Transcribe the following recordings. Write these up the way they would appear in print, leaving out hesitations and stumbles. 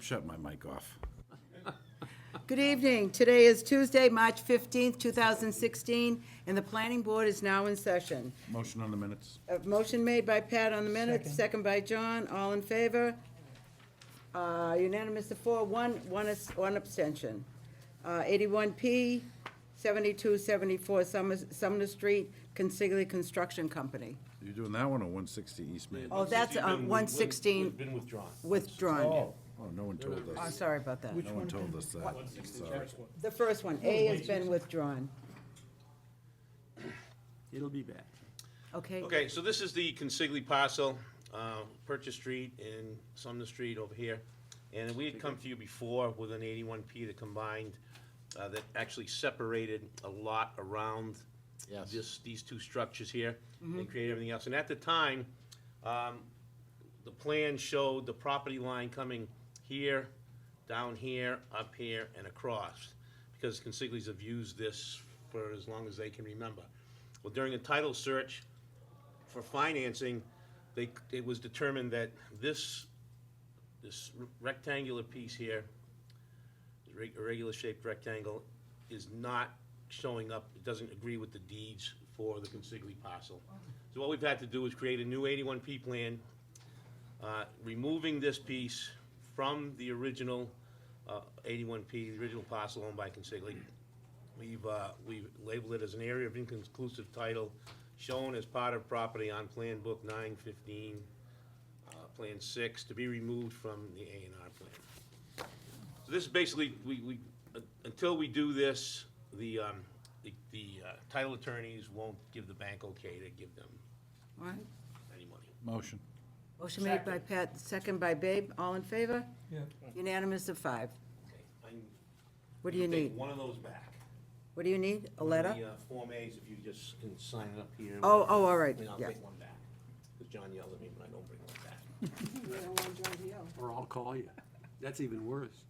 shutting my mic off. Good evening. Today is Tuesday, March 15th, 2016, and the planning board is now in session. Motion on the minutes. A motion made by Pat on the minutes, second by John. All in favor? Unanimous of four, one abstention. 81P, 7274 Sumner Street, Consigli Construction Company. You doing that one or 160 East Main? Oh, that's 116 Been withdrawn. withdrawn. Oh, no one told I'm us. sorry about that. No one told us that. Sorry. The first one, A has been withdrawn. It'll be back. Okay? Okay, so this is the Consigli parcel, Purchase Street and Sumner Street over here. And we had come to you before with an 81P that combined, that actually separated a lot around these two structures here and created everything else. And at the time, the plan showed the property line coming here, down here, up here, and across, because Consiglis have used this for as long as they can remember. Well, during a title search for financing, it was determined that this rectangular piece here, a regular shaped rectangle, is not showing up, it doesn't agree with the deeds for the Consigli parcel. So what we've had to do is create a new 81P plan, removing this piece from the original 81P, the original parcel owned by Consigli. We've labeled it as an area of inconclusive title shown as part of property on Plan Book 915, Plan 6, to be removed from the A&R plan. So this is basically, until we do this, the title attorneys won't give the bank okay to give them All right. any money. Motion. Motion made by Pat, second by Babe. All in favor? Yeah. Unanimous of five. Okay, What do you take need? one of those back. What do you need? A letter? The Form As, if you just can sign it up here. Oh, all right, And I'll yeah. take one back, because John yells at me when I don't bring one back. Or I'll call you. That's even worse.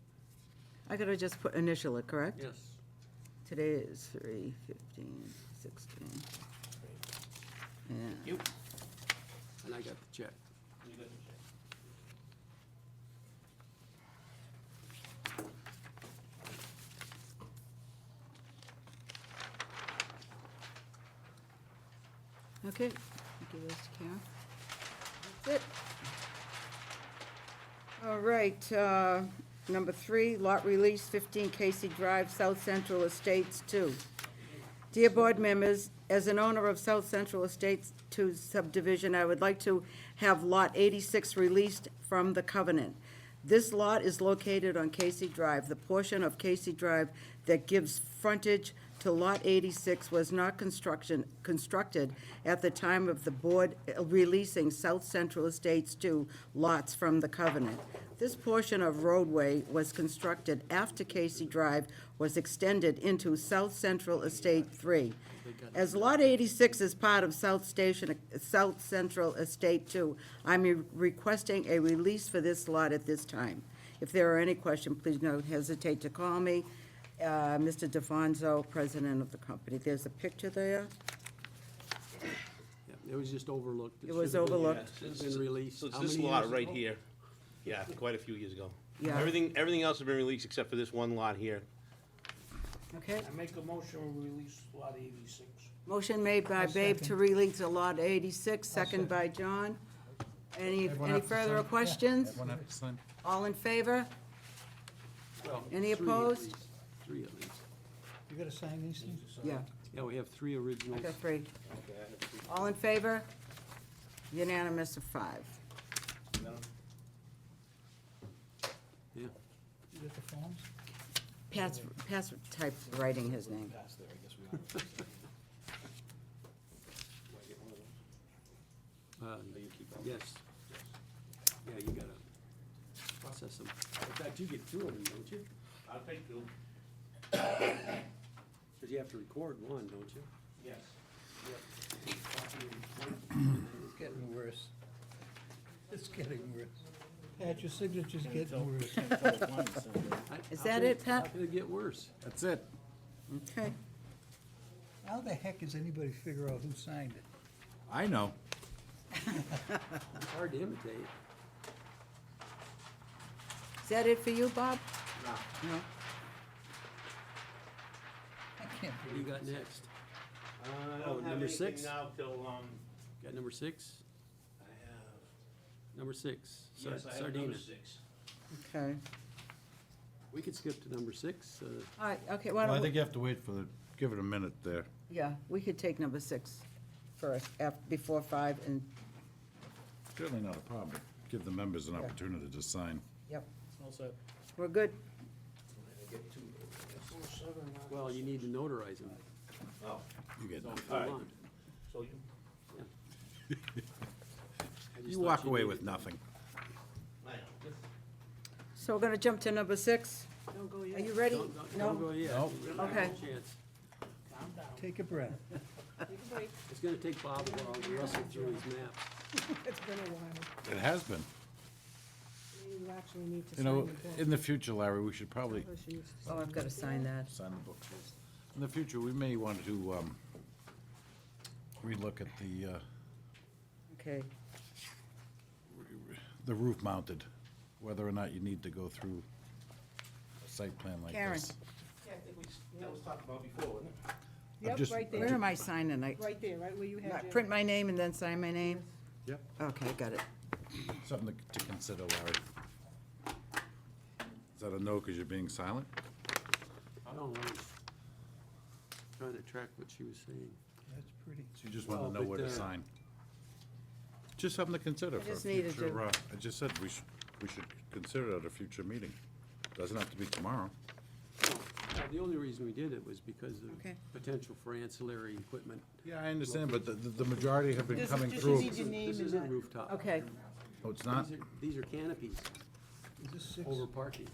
I gotta just put, initial it, correct? Yes. Today is 3/15/16. Yeah. You. And I got the check. You got the check. Okay, give this to Karen. That's it. All right, number 3, lot release, 15 Casey Drive, South Central Estates 2. Dear board members, as an owner of South Central Estates 2 subdivision, I would like to have Lot 86 released from the covenant. This lot is located on Casey Drive. The portion of Casey Drive that gives frontage to Lot 86 was not constructed at the time of the board releasing South Central Estates 2 lots from the covenant. This portion of roadway was constructed after Casey Drive was extended into South Central Estate 3. As Lot 86 is part of South Central Estate 2, I'm requesting a release for this lot at this time. If there are any questions, please don't hesitate to call me. Mr. DeFonso, president of the company. There's a picture there. Yeah, it was just overlooked. It was should've been- overlooked. Should've been released. So it's How this many lot years right ago? here. Yeah, quite a few years ago. Yeah. Everything else has been released except for this one lot here. Okay. I make a motion to release lot 86. Motion made by I'll Babe to second. release a lot 86, second by John. Any further questions? Everyone have to sign? All in favor? Well, Any three at opposed? least. 3 at least. You gotta sign these things? Yeah, Yeah, we have 3 originals. okay, 3. All in favor? Unanimous of 5. Yeah. You got the forms? Pat's type writing his name. Yes. Yeah, you gotta process them. In fact, you get 2 of them, don't you? I'll take two. Because you have to record one, don't you? Yes. It's getting worse. It's getting worse. Pat, your signature's getting worse. Is that it, Pat? How could it get worse? That's it. Okay. How the heck does anybody figure out who signed it? I know. It's hard to imitate. Is that it for you, Bob? No. I can't What do you believe got next? I Oh, don't have number anything 6? now till, Got number 6? I have, Number 6, yes, I have Sardina. number 6. Okay. We could skip to number 6. All right, okay, why Well, I don't think we, you have to wait for the, give it a minute there. yeah, we could take number 6 first, before 5, and, Certainly not a problem. Give the members an opportunity to sign. yep, All set. we're good. Well, you need to notarize them. Oh, You get, Hold All right. on. so you, I just you thought walk you away needed- with nothing. I know. So we're gonna jump to number 6. Don't go Are yet. you ready? Don't go yet. Nope. You got a Okay. chance. Calm down. Take a breath. Take a break. It's gonna take Bob a while to rustle through his map. It's been a while. It has been. You actually need to You sign know, the book. in the future, Larry, we should probably Oh, she used to Oh, sign I've gotta sign that. sign the book. In the future, we may want to, relook at Okay, the roof mounted, whether or not you need to go through a site plan like Karen. this. Yeah, I think that was talked about before, wasn't it? Yep, just- right where there, am I signing? right there, right where you had your. Print my name and then sign my name? Yep. Okay, got it. Something to consider, Larry. Is that a no because you're being silent? I don't know. Trying to track what she was saying. That's pretty. So you just want Well, to know where but, to uh, sign? Just something to consider for a just needed future, to- I just said we should consider it at a future meeting. Doesn't have to be tomorrow. The only reason we did it was because of Okay. potential for ancillary equipment. Yeah, I understand, but the majority have been This is coming just through. need your name This and isn't that. rooftop. Okay, Oh, it's not? These are canopies Is this 6? over parking.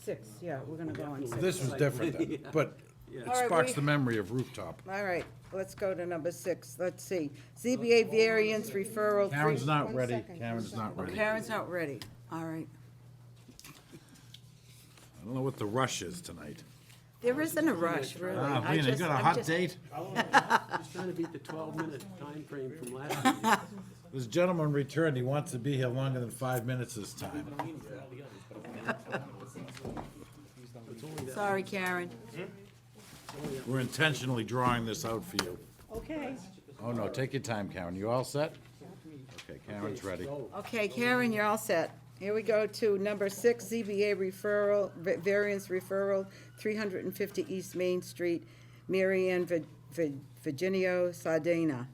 6, yeah, we're gonna go on 6. This was different, then, but Yeah. it All right, sparks we- the memory of rooftop. All right, let's go to number 6. Let's see. ZBA variance referral. Karen's three- not One ready, second, Karen's one not second. ready. Karen's not ready. All right. I don't know what the rush is tonight. There isn't a rush, really. Ah, I Lena, you just- got a I'm hot just- date? Just trying to beat the 12-minute time frame from last week. This gentleman returned, he wants to be here longer than 5 minutes this time. It's only that- Sorry, Karen. We're intentionally drawing this out for you. Okay. Oh, no, take your time, Karen. You all set? Okay, Karen's ready. So, Okay, Karen, you're all set. Here we go to number 6, ZBA referral, variance referral, 350 East Main Street, Marianne Virginio Sardina.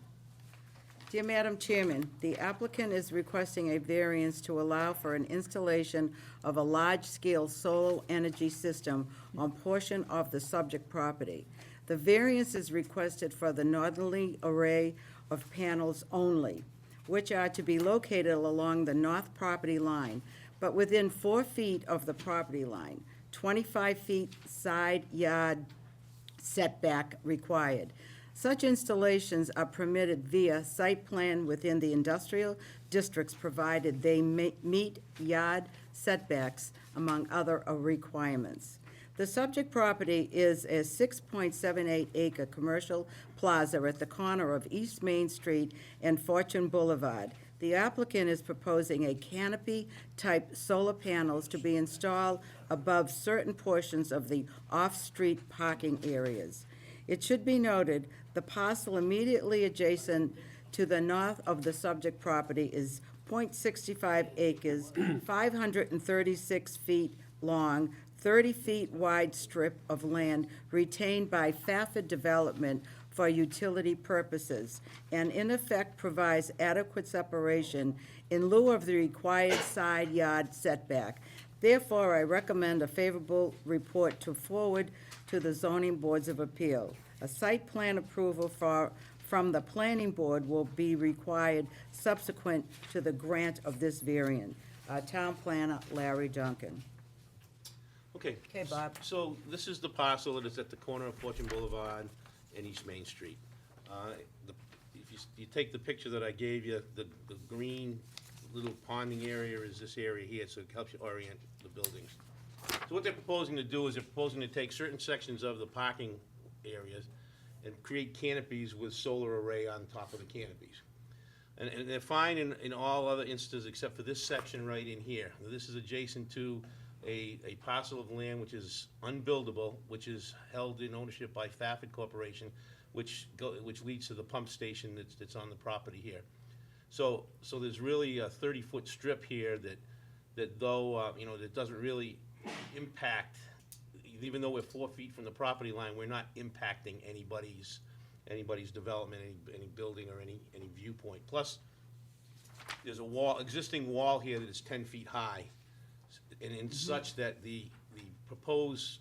Dear Madam Chairman, the applicant is requesting a variance to allow for an installation of a large-scale solar energy system on portion of the subject property. The variance is requested for the northerly array of panels only, which are to be located along the north property line, but within 4 feet of the property line, 25 feet side yard setback required. Such installations are permitted via site plan within the industrial districts, provided they meet yard setbacks, among other requirements. The subject property is a 6.78 acre commercial plaza at the corner of East Main Street and Fortune Boulevard. The applicant is proposing a canopy-type solar panels to be installed above certain portions of the off-street parking areas. It should be noted, the parcel immediately adjacent to the north of the subject property is .65 acres, 536 feet long, 30 feet wide strip of land retained by Fafford Development for utility purposes, and in effect provides adequate separation in lieu of the required side yard setback. Therefore, I recommend a favorable report to forward to the zoning boards of appeal. A site plan approval from the planning board will be required subsequent to the grant of this variant. Town planner, Larry Duncan. Okay. Okay, Bob. So this is the parcel that is at the corner of Fortune Boulevard and East Main Street. If you take the picture that I gave you, the green little ponding area is this area here, so it helps you orient the buildings. So what they're proposing to do is they're proposing to take certain sections of the parking areas and create canopies with solar array on top of the canopies. And they're fine in all other instances except for this section right in here. This is adjacent to a parcel of land which is unbuildable, which is held in ownership by Fafford Corporation, which leads to the pump station that's on the property here. So there's really a 30-foot strip here that though, you know, that doesn't really impact, even though we're 4 feet from the property line, we're not impacting anybody's development, any building or any viewpoint. Plus, there's a existing wall here that is 10 feet high, and in such that the proposed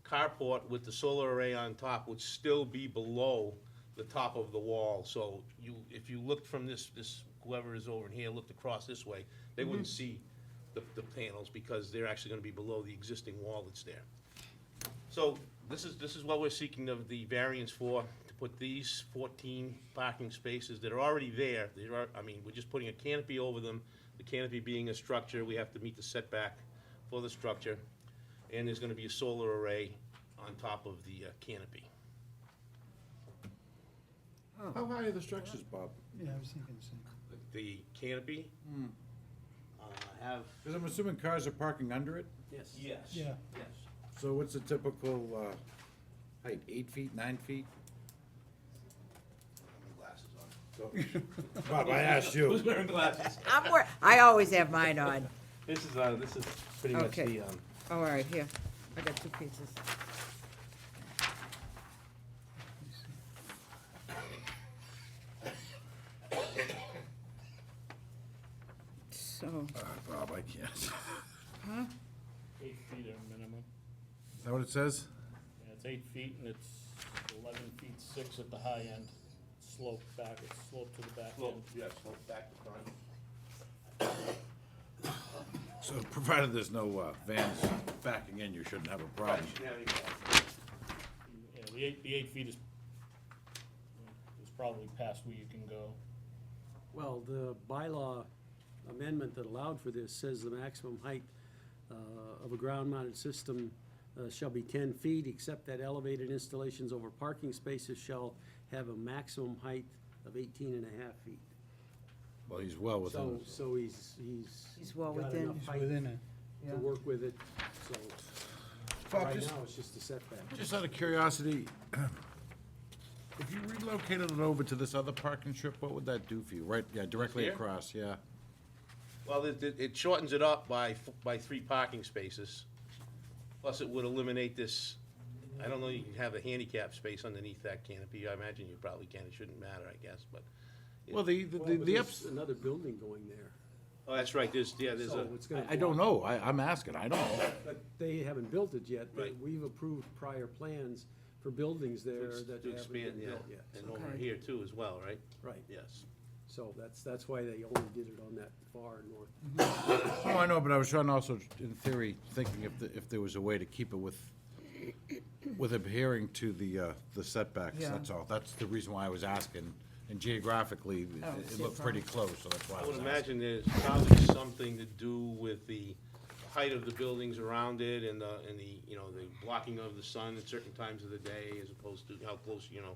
carport with the solar array on top would still be below the top of the wall. So if you looked from this whoever is over in here, looked across this way, they wouldn't see the panels because they're actually gonna be below the existing wall that's there. So this is what we're seeking of the variance for, to put these 14 parking spaces that are already there. We're just putting a canopy over them. The canopy being a structure, we have to meet the setback for the structure. And there's gonna be a solar array on top of the canopy. How high are the structures, Bob? Yeah, I was thinking the same. The canopy, have. Because I'm assuming cars are parking under it, Yes. Yeah. Yes. so what's the typical height, 8 feet, 9 feet? Glasses on. Bob, I asked you. Who's wearing glasses? I always have mine on. This is pretty much Okay. the, All right, here, I got 2 pieces. So, Bob, I can't. huh? 8 feet at minimum. Is that what it says? Yeah, it's 8 feet and it's 11 feet 6 at the high end. Sloped back, it's sloped to the back end. slope back to front. So provided there's no vans backing in, you shouldn't have a problem. Yeah, the 8 feet is probably past where you can go. Well, the bylaw amendment that allowed for this says the maximum height of a ground-mounted system shall be 10 feet, except that elevated installations over parking spaces shall have a maximum height of 18 and a half feet. Well, he's well within. So he's well got within. enough It's height within it. to work with it, so Bob, right just- now, it's just a setback. Just out of curiosity, if you relocated it over to this other parking strip, what would that do for you? Right, yeah, directly Here? across, yeah. Well, it shortens it up by 3 parking spaces. Plus, it would eliminate this, I don't know, you can have a handicap space underneath that canopy. I imagine you probably can. It shouldn't matter, I guess, but. Well, the Well, but the there's ups, another building going there, Oh, that's right, there's a, so it's gonna. I don't know, I'm asking, I don't know. But they haven't built it yet. Right. We've approved prior plans for buildings there that to haven't expand, been yeah, built yet. and So- over Okay. here too as well, right? Right, Yes. so that's why they only did it on that far north. Oh, I know, but I was trying to also, in theory, thinking if there was a way to keep it with adhering to the setbacks, Yeah. that's all. That's the reason why I was asking. And geographically, Oh, it see looked a pretty close, so that's why I I would was asking. imagine there's probably something to do with the height of the buildings around it and the, you know, the blocking of the sun at certain times of the day as opposed to how close, you know.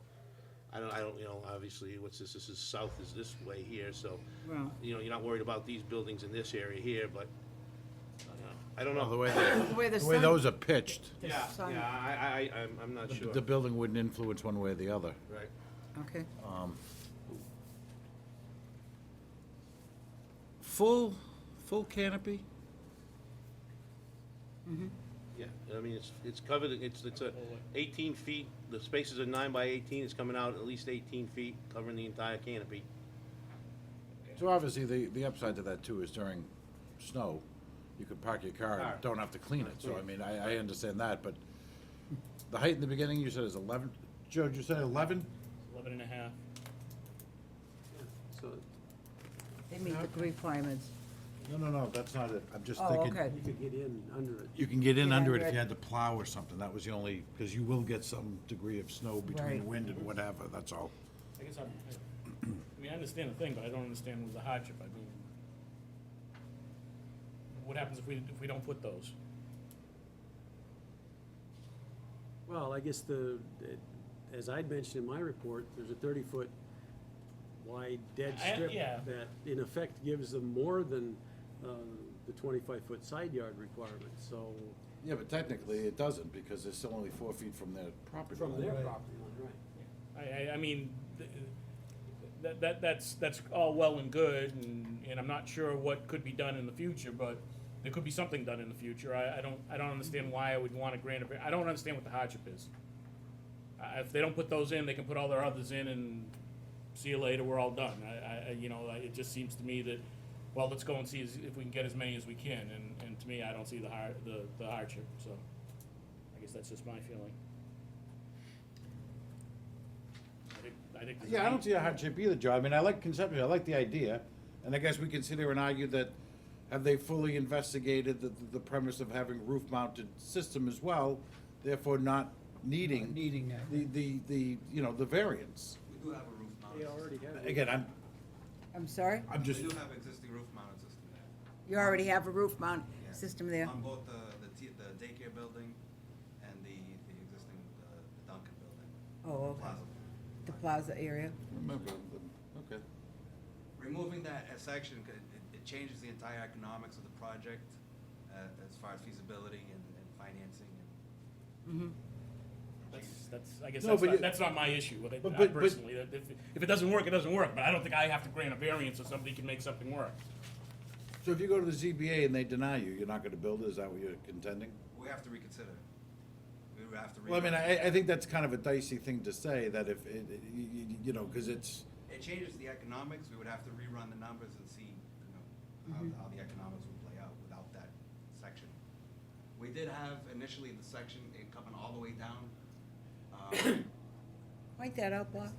I don't, you know, obviously, what's this is south is this way here, so, Well, you know, you're not worried about these buildings in this area here, but, I don't Well, know. the way the the way sun- those are pitched, Yeah, sun- yeah, I'm not sure. the building wouldn't influence one way or the other. Right. okay. Full canopy? Yeah, I mean, it's covered, it's a 18 feet, the spaces are 9 by 18, it's coming out at least 18 feet, covering the entire canopy. So obviously, the upside to that too is during snow, you could park your car and don't have to clean it. So I mean, I understand that, but the height in the beginning, you said is 11? Joe, you said 11? 11 and a half. So They meet the requirements. No, that's not it. I'm just Oh, thinking, okay. you could get in under it. you can get in Yeah, under it right. if you had to plow or something. That was the only, because you will get some degree of snow between Right. wind and whatever, that's all. I guess I mean, I understand the thing, but I don't understand the hardship. I mean, what happens if we don't put those? Well, I guess as I'd mentioned in my report, there's a 30-foot wide dead strip yeah. that in effect gives them more than the 25-foot side yard requirement, so Yeah, but technically it doesn't, because they're still only 4 feet from their property line. from their Right. property line, right. I mean, that's all well and good, and I'm not sure what could be done in the future, but there could be something done in the future. I don't understand why I would want to grant I don't understand what the hardship is. If they don't put those in, they can put all their others in and see you later, we're all done. It just seems to me that, well, let's go and see if we can get as many as we can, and to me, I don't see the hardship, so I guess that's just my feeling. I think there's Yeah, I don't see a hardship either, Joe. I mean, I like conceptually, I like the idea, and I guess we can sit here and argue that, have they fully investigated the premise of having roof-mounted system as well, therefore not needing Needing that. the variance. We do have a roof mounted They system. already have. Again, I'm sorry? I'm just, We do have existing roof mounted system there. You already have a roof mount Yeah. system there? On both the daycare building and the existing Dunkin' building. Oh, okay. Plaza. The plaza area? remember, okay. Removing that section, it changes the entire economics of the project as far as feasibility and financing. Mm-hmm. I guess No, but that's not my issue with it, But- personally. That if it doesn't work, it doesn't work, but I don't think I have to grant a variance so somebody can make something work. So if you go to the ZBA and they deny you, you're not gonna build it, is that what you're contending? We have to reconsider. We would have to. Well, I mean, rerun. I think that's kind of a dicey thing to say, that if, cause it's, It changes the economics. We would have to rerun the numbers and see, how the economics would play out without that section. We did have initially the section coming all the way down. Point that out, Bob.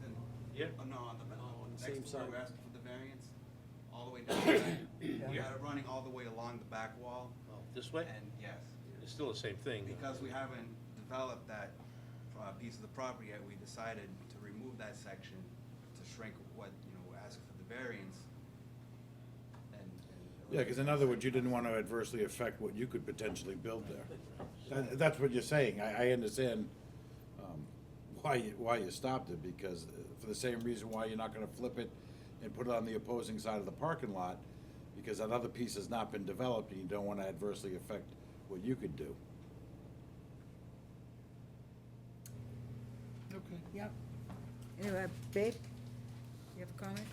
Yeah. Oh, no, on the the same next floor, side. we're asking for the variance, all the way down. We had it running all the way along the back wall, This way? and yes, It's still the same thing. because we haven't developed that piece of the property yet, we decided to remove that section to shrink what, we're asking for the variance. yeah, cause in other words, you didn't wanna adversely affect what you could potentially build there. That's what you're saying, I understand, why you stopped it, because for the same reason why you're not gonna flip it and put it on the opposing side of the parking lot, because that other piece has not been developed, and you don't wanna adversely affect what you could do. Okay. Yep. Anyway, babe, you have a comment?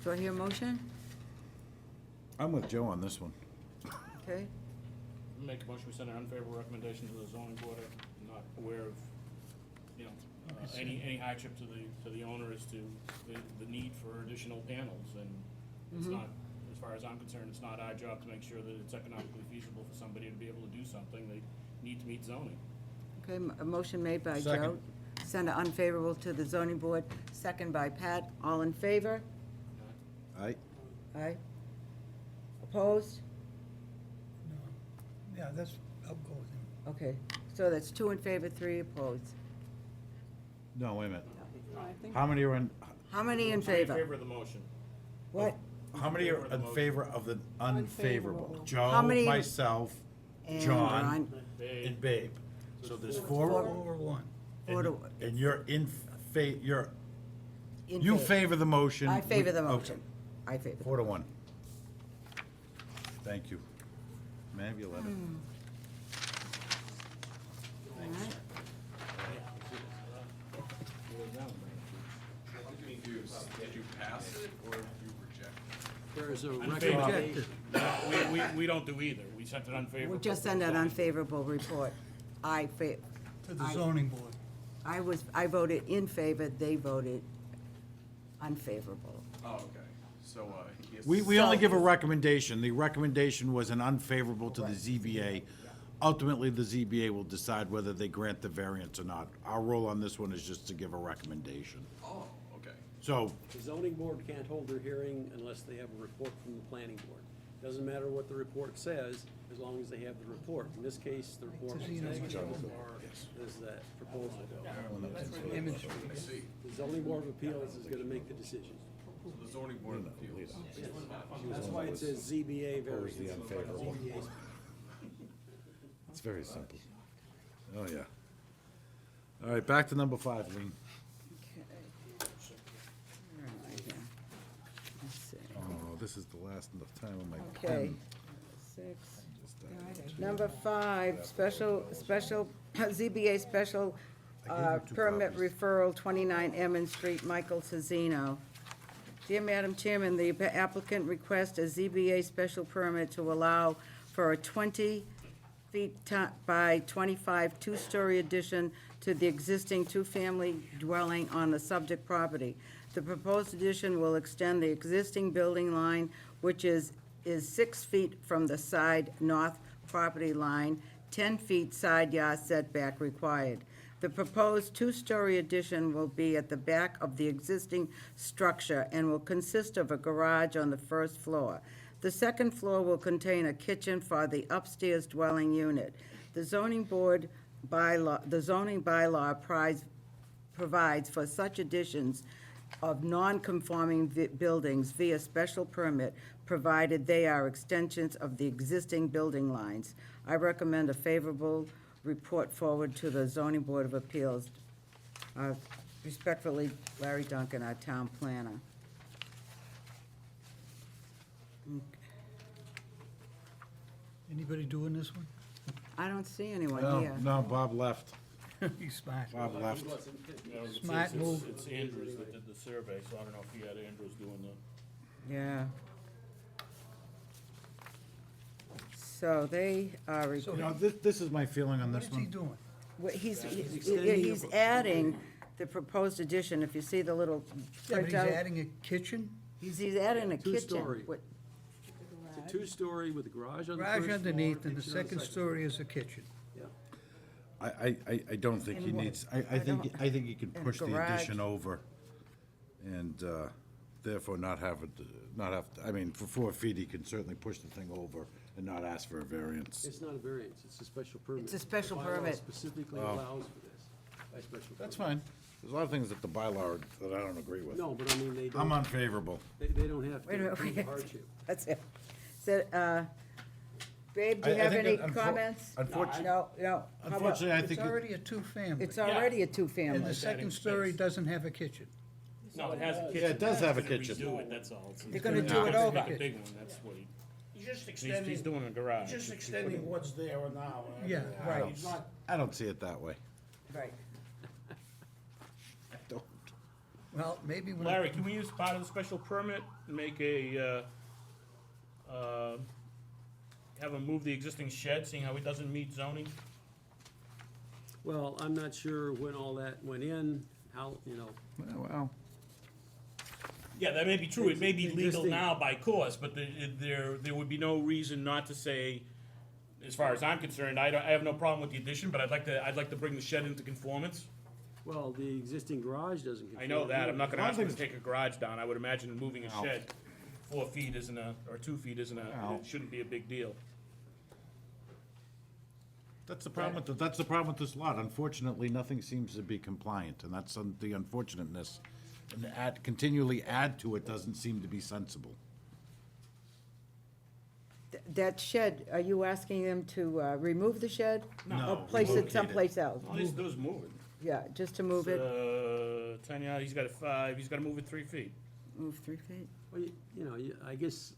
Do I hear a motion? I'm with Joe on this one. Okay, Make a motion, we send an unfavorable recommendation to the zoning board, not aware of, any hardship to the owner as to the need for additional panels, and it's not, as far as I'm concerned, it's not our job to make sure that it's economically feasible for somebody to be able to do something, they need to meet zoning. okay, a motion made by Joe. Second. Send it unfavorable to the zoning board, second by Pat, all in favor? Aye? Aye. Opposed? No. Yeah, I'll go with him. Okay, so that's 2 in favor, 3 opposed. No, wait a minute. No, I think How many are in, How many in In favor? favor of the motion. What? how many are in favor of the unfavorable? Unfavorable. Joe, How many- myself, And John, Ron? and Babe. So there's Four. four, Over one. Four to- and you're in in you favor the motion. I favor the Okay. motion. I favor. 4-1. Thank you. May I have your letter? All right. Did you pass it or did you reject it? There is a Unfavorable. recommendation. We don't do either, we sent it unfavorable. We just send an unfavorable report. To the I- zoning board. I voted in favor, they voted unfavorable. Oh, okay. So, yes. We only So- give a recommendation. The recommendation was an unfavorable to the ZBA. Ultimately, the ZBA will decide whether they grant the variance or not. Our role on this one is just to give a recommendation. Oh, okay. So, The zoning board can't hold their hearing unless they have a report from the planning board. Doesn't matter what the report says, as long as they have the report. In this case, the report Does he says know? is that proposal. Image. I see. The zoning board of appeals is gonna make the decision. So the zoning board of appeals. That's why it says ZBA variance. the unfavorable. ZBA 's it's very simple. Oh, yeah. All right, back to number 5, Lean. Okay. Where am I here? this is the last time on my Okay. pen. 6. Yeah, I did. Number 5, special, ZBA special I gave you 2 permit copies. referral, 29 Emmons Street, Michael Cezino. Dear Madam Chairman, the applicant requests a ZBA special permit to allow for a 20 feet by 25 two-story addition to the existing two-family dwelling on the subject property. The proposed addition will extend the existing building line, which is 6 feet from the side north property line, 10 feet side yard setback required. The proposed two-story addition will be at the back of the existing structure and will consist of a garage on the first floor. The second floor will contain a kitchen for the upstairs dwelling unit. The zoning bylaw provides for such additions of non-conforming buildings via special permit, provided they are extensions of the existing building lines. I recommend a favorable report forward to the zoning board of appeals. Respectfully, Larry Duncan, our town planner. Anybody doing this one? I don't see anyone No, here. no, Bob left. He's smart. Bob left. You know, Smart move. It's Andrews that did the survey, so I don't know if he had Andrews doing the. Yeah. So they are, So- You know, this is my feeling on What this is he one. doing? he's adding the proposed addition, if you see the little Yeah, but he's printout. adding a kitchen, He's adding a kitchen. Two-story. What- It's a two-story with a garage on the first garage floor. underneath, and the kitchen on second story is a kitchen. Yeah. I don't think he And what- needs, I think he can and push the garage. addition over and therefore not have, I mean, for 4 feet, he can certainly push the thing over and not ask for a variance. It's not a variance, it's a special permit. It's a special The bylaw permit. specifically Oh. allows for this, by special permit. That's fine. There's a lot of things that the bylaw that I don't agree with. No, but I mean, they I'm don't, unfavorable. they don't have Wait a to minute, prove wait. hardship. That's it. So, Babe, do you I have think any that comments? unfortunately- No, no. How about- Unfortunately, I It's think, it- already a two-family, It's already a and two-family. the second story space. doesn't have a kitchen. No, it has a kitchen. Yeah, it does have a He's gonna kitchen. redo it, that's all. They're gonna do it It's over. not a big one, that's what he, He's just he's extending, doing a garage. just extending what's there now. Yeah, right. He's not, I don't see it that way. Right. I don't. Well, maybe when. Larry, can we use part of the special permit, and make a, have him move the existing shed, seeing how he doesn't meet zoning? Well, I'm not sure when all that went in, how, you know, Well, Yeah, that may be true, it may be legal Existing- now by course, but there would be no reason not to say, as far as I'm concerned, I have no problem with the addition, but I'd like to bring the shed into conformance. well, the existing garage doesn't conform. I know that, I'm not gonna One ask him to thing's- take a garage down, I would imagine moving a No. shed 4 feet isn't or 2 feet isn't No. it shouldn't be a big deal. that's the problem with this lot. Unfortunately, nothing seems to be compliant, and that's the unfortunateness. And continually add to it doesn't seem to be sensible. That shed, are you asking them to remove the shed? No, Or place it relocate it. someplace else? All he has to do is move it. Yeah, just to move it, 10 yards, he's got a 5, he's gotta move it 3 feet. move 3 feet? Well, you know, I guess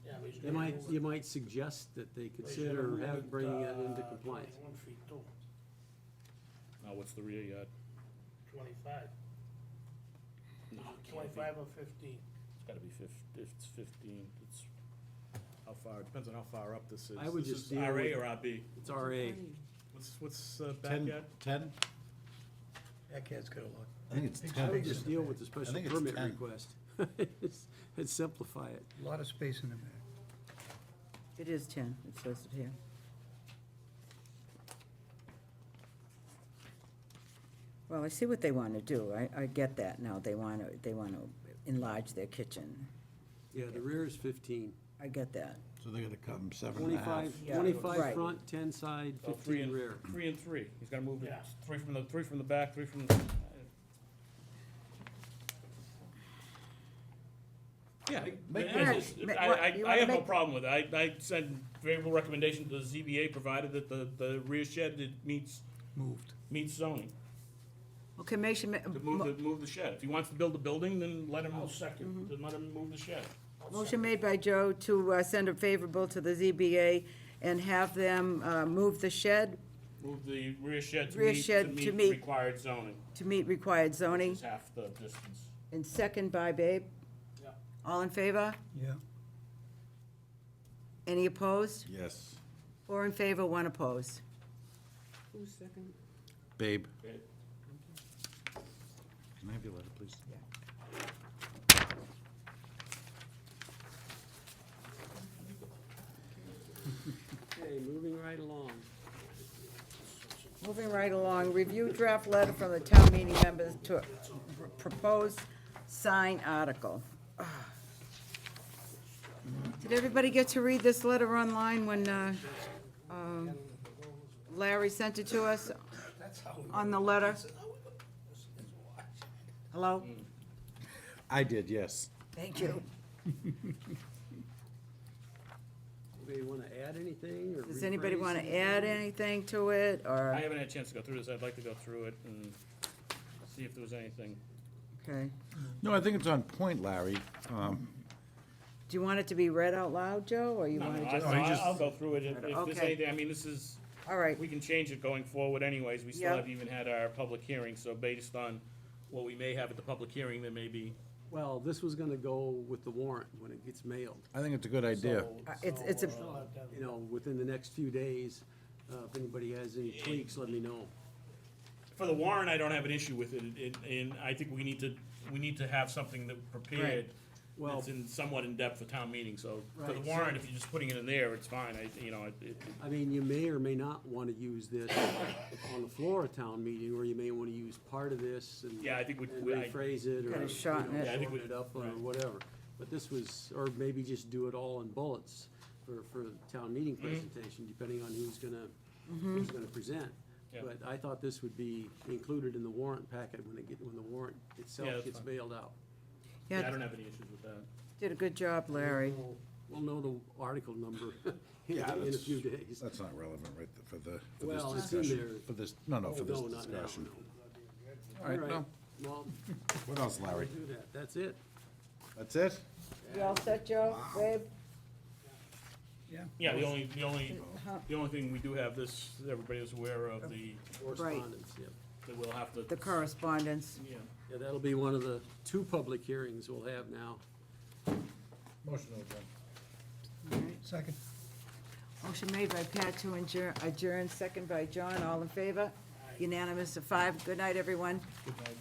yeah, but he's you gonna might, move it. you might suggest that they He's gonna consider move bringing it into 21 compliance. feet too, Now, what's the rear yard? 25. No, it can't be. 25 or 15. It's gotta be it's 15, it's, how far, it depends on how far up this is. I would This just is deal RA with- or RB? It's RA. What's 10, backyard? 10? That cat's got a lot. I think it's I 10. would just deal with the special think it's permit 10. request. And simplify it. A lot of space in the back. It is 10, it says it here. Well, I see what they want to do, I get that now, they want to enlarge their kitchen, Yeah, the rear is 15. I get that. So they're gonna come 7.5. 25, Yeah. 25 Right. front, 10 side, Oh, 3 15 and rear. 3 and 3. He's gotta move it, Yeah. 3 from the back, 3 from the. Yeah, Make- you I wanna have no make- problem with it. I send favorable recommendation to the ZBA, provided that the rear shed meets zoning. Okay, make sure, To move the shed. If he wants to build a building, then let him. I'll second. Then let him move the shed. I'll Motion made by Joe to send a favorable to the ZBA and have them move the shed Move the rear shed Rear shed to to meet- meet required zoning, to meet required which zoning, is half the distance. and second by Babe. Yeah. All in favor? Yeah. Any opposed? Yes. 4 in favor, 1 opposed. Who's second? Babe, Okay. can I have your letter, please? Okay, moving right along. Moving right along, review draft letter from the town meeting members to propose sign article. Did everybody get to read this letter online when Larry sent it to us on the letter? Hello? I did, yes. Thank you. Anybody want to add anything or Does anybody rephrase want to anything? add anything to it, or? I haven't had a chance to go through this, I'd like to go through it and see if there was anything. Okay. No, I think it's on point, Larry. Do you want it to be read out loud, Joe, or you No, want no, to just? I'll go through it, if there's Okay. anything, I mean, this is, All right, we can change it going forward anyways, we still Yeah. haven't even had our public hearing, so based on what we may have at the public hearing, there may be. Well, this was gonna go with the warrant when it gets mailed. I think it's a good idea. So- it's a, so, you know, within the next few days, if anybody has any tweaks, let me know. For the warrant, I don't have an issue with it, and I think we need to have something that prepared, Well- that's in somewhat in-depth for town meeting, so for the Right, warrant, if you're just putting it in there, it's fine, I mean, you may or may not wanna use this on the floor of town meeting, or you may wanna use part of this and. Yeah, I think and we- I- rephrase it, or, Kinda you shorten know, it. Yeah, I think shorten we- it up, or right. whatever. But this was, or maybe just do it all in bullets for the town meeting presentation, depending on who's gonna present. Yeah. But I thought this would be included in the warrant packet when the warrant Yeah, itself that's gets fine. mailed out. Yeah, I yeah, don't have any issues with that. did a good job, Larry. We'll know the article number in Yeah, a that's- few days. That's not relevant, right, for this Well, it's in discussion. there. For this, no, for this No, not now, discussion. no. All right, All no. right, well, What else, Larry? do that, that's it. That's it? You all set, Joe, Babe? Yeah, the only thing we do have this, everybody is aware of the, Correspondence, yeah. that we'll have to. The correspondence. Yeah. Yeah, that'll be one of the 2 public hearings we'll have now. Motion to adjourn. Second. Motion made by Pat to adjourn, second by John, all in favor? Unanimous of 5. Good night, everyone. Good night.